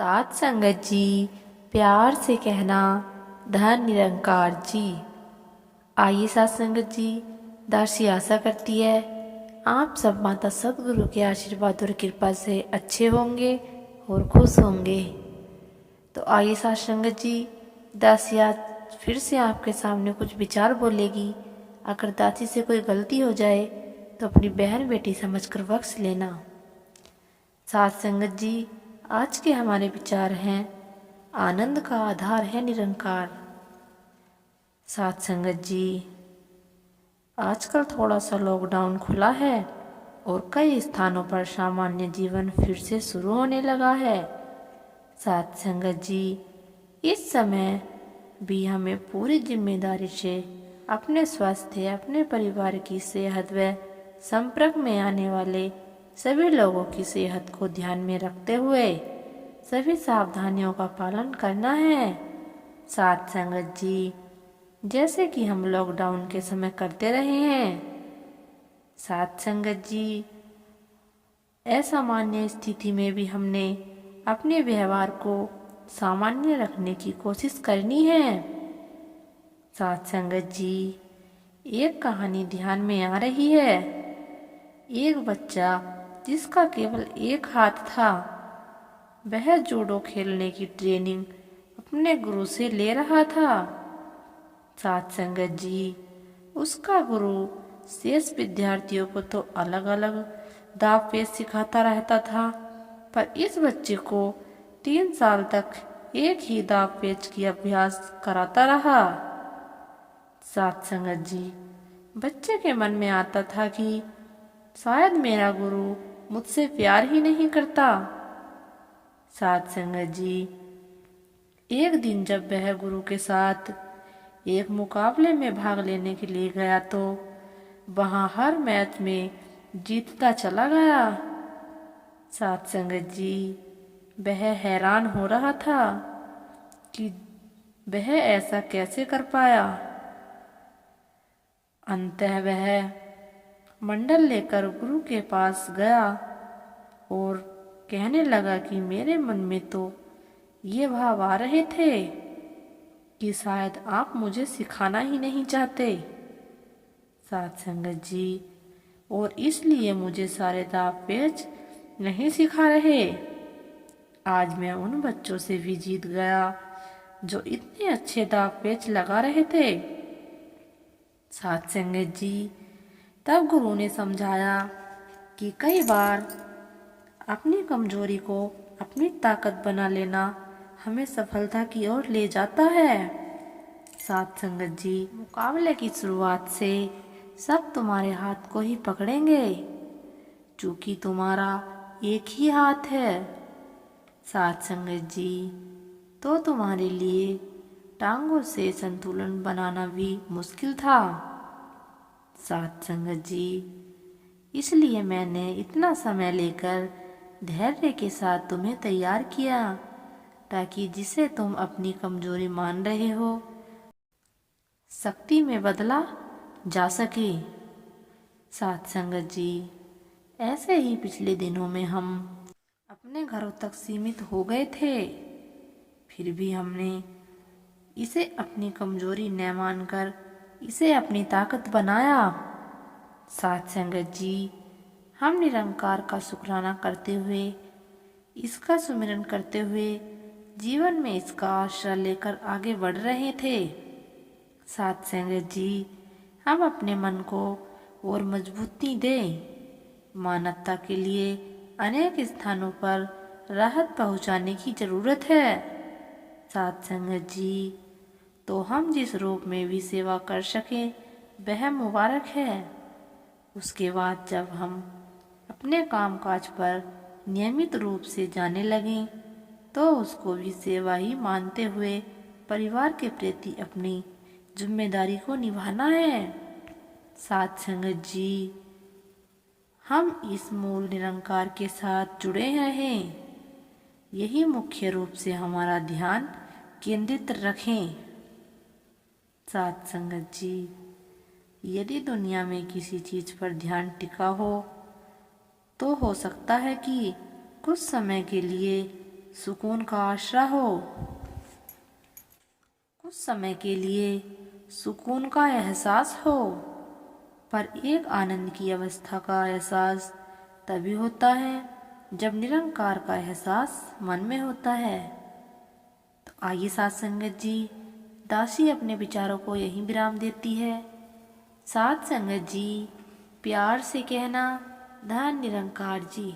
साथ संगत जी, प्यार से कहना धन निरंकार जी। आइए साथ संगत जी, दासी आशा करती है आप सब माता सदगुरु के आशीर्वाद और कृपा से अच्छे होंगे और खुश होंगे। तो आइए साथ संगत जी, दासी आज फिर से आपके सामने कुछ विचार बोलेगी। अगर दासी से कोई गलती हो जाए तो अपनी बहन बेटी समझकर बख्श लेना। साथ संगत जी, आज के हमारे विचार हैं आनंद का आधार है निरंकार। साथ संगत जी, आजकल थोड़ा सा लॉकडाउन खुला है और कई स्थानों पर सामान्य जीवन फिर से शुरू होने लगा है। साथ संगत जी, इस समय भी हमें पूरी जिम्मेदारी से अपने स्वास्थ्य, अपने परिवार की सेहत व संपर्क में आने वाले सभी लोगों की सेहत को ध्यान में रखते हुए सभी सावधानियों का पालन करना है। साथ संगत जी, जैसे कि हम लॉकडाउन के समय करते रहे हैं। साथ संगत जी, असामान्य स्थिति में भी हमने अपने व्यवहार को सामान्य रखने की कोशिश करनी है। साथ संगत जी, एक कहानी ध्यान में आ रही है। एक बच्चा जिसका केवल एक हाथ था, वह जूडो खेलने की ट्रेनिंग अपने गुरु से ले रहा था। साथ संगत जी, उसका गुरु शेष विद्यार्थियों को तो अलग अलग दाव पेच सिखाता रहता था, पर इस बच्चे को 3 साल तक एक ही दाव पेच की अभ्यास कराता रहा। साथ संगत जी, बच्चे के मन में आता था कि शायद मेरा गुरु मुझसे प्यार ही नहीं करता। साथ संगत जी, एक दिन जब वह गुरु के साथ एक मुकाबले में भाग लेने के लिए गया तो वहां हर मैच में जीतता चला गया। साथ संगत जी, वह हैरान हो रहा था कि वह ऐसा कैसे कर पाया। अंततः वह मंडल लेकर गुरु के पास गया और कहने लगा कि मेरे मन में तो ये भाव आ रहे थे कि शायद आप मुझे सिखाना ही नहीं चाहते। साथ संगत जी, और इसलिए मुझे सारे दाव पेच नहीं सिखा रहे। आज मैं उन बच्चों से भी जीत गया जो इतने अच्छे दाव पेच लगा रहे थे। साथ संगत जी, तब गुरु ने समझाया कि कई बार अपनी कमजोरी को अपनी ताकत बना लेना हमें सफलता की ओर ले जाता है। साथ संगत जी, मुकाबले की शुरुआत से सब तुम्हारे हाथ को ही पकड़ेंगे, क्योंकि तुम्हारा एक ही हाथ है। साथ संगत जी, तो तुम्हारे लिए टांगों से संतुलन बनाना भी मुश्किल था। साथ संगत जी, इसलिए मैंने इतना समय लेकर धैर्य के साथ तुम्हें तैयार किया, ताकि जिसे तुम अपनी कमजोरी मान रहे हो शक्ति में बदला जा सके। साथ संगत जी, ऐसे ही पिछले दिनों में हम अपने घरों तक सीमित हो गए थे, फिर भी हमने इसे अपनी कमजोरी न मानकर इसे अपनी ताकत बनाया। साथ संगत जी, हम निरंकार का शुक्राना करते हुए, इसका सुमिरन करते हुए जीवन में इसका आश्रय लेकर आगे बढ़ रहे थे। साथ संगत जी, हम अपने मन को और मजबूती दें। मानवता के लिए अनेक स्थानों पर राहत पहुंचाने की जरूरत है। साथ संगत जी, तो हम जिस रूप में भी सेवा कर सकें वह मुबारक है। उसके बाद जब हम अपने कामकाज पर नियमित रूप से जाने लगें तो उसको भी सेवा ही मानते हुए परिवार के प्रति अपनी जिम्मेदारी को निभाना है। साथ संगत जी, हम इस मूल निरंकार के साथ जुड़े रहें, यही मुख्य रूप से हमारा ध्यान केंद्रित रखें। साथ संगत जी, यदि दुनिया में किसी चीज पर ध्यान टिका हो तो हो सकता है कि कुछ समय के लिए सुकून का आसरा हो। कुछ समय के लिए सुकून का एहसास हो, पर एक आनंद की अवस्था का एहसास तभी होता है जब निरंकार का एहसास मन में होता है। तो आइए साथ संगत जी, दासी अपने विचारों को यहीं विराम देती है। साथ संगत जी, प्यार से कहना धन निरंकार जी।